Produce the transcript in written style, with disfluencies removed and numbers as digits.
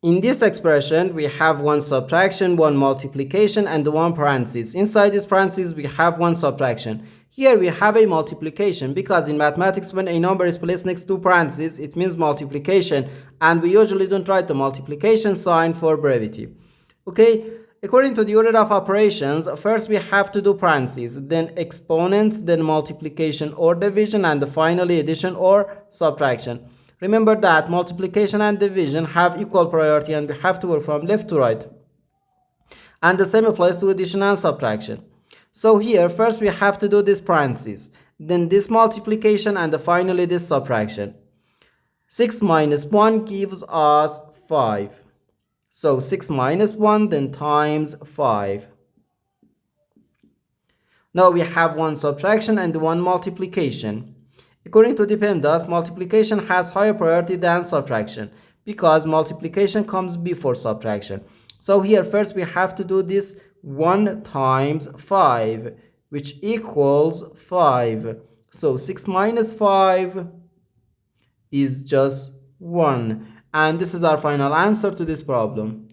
In this expression, we have one subtraction, one multiplication, and one parenthesis. Inside this parenthesis, we have one subtraction. Here we have a multiplication because in mathematics, when a number is placed next to parentheses, it means multiplication, and we usually don't write the multiplication sign for brevity. Okay, according to the order of operations, first we have to do parentheses, then exponents, then multiplication or division, and finally addition or subtraction. Remember that multiplication and division have equal priority and we have to work from left to right. And the same applies to addition and subtraction. So here, first we have to do this parentheses, then this multiplication, and finally this subtraction. 6 minus 1 gives us 5. So 6 minus 1 then times 5. Now we have one subtraction and one multiplication. According to the PEMDAS, multiplication has higher priority than subtraction because multiplication comes before subtraction. So here first we have to do this 1 times 5, which equals 5. So 6 minus 5 is just 1. And this is our final answer to this problem.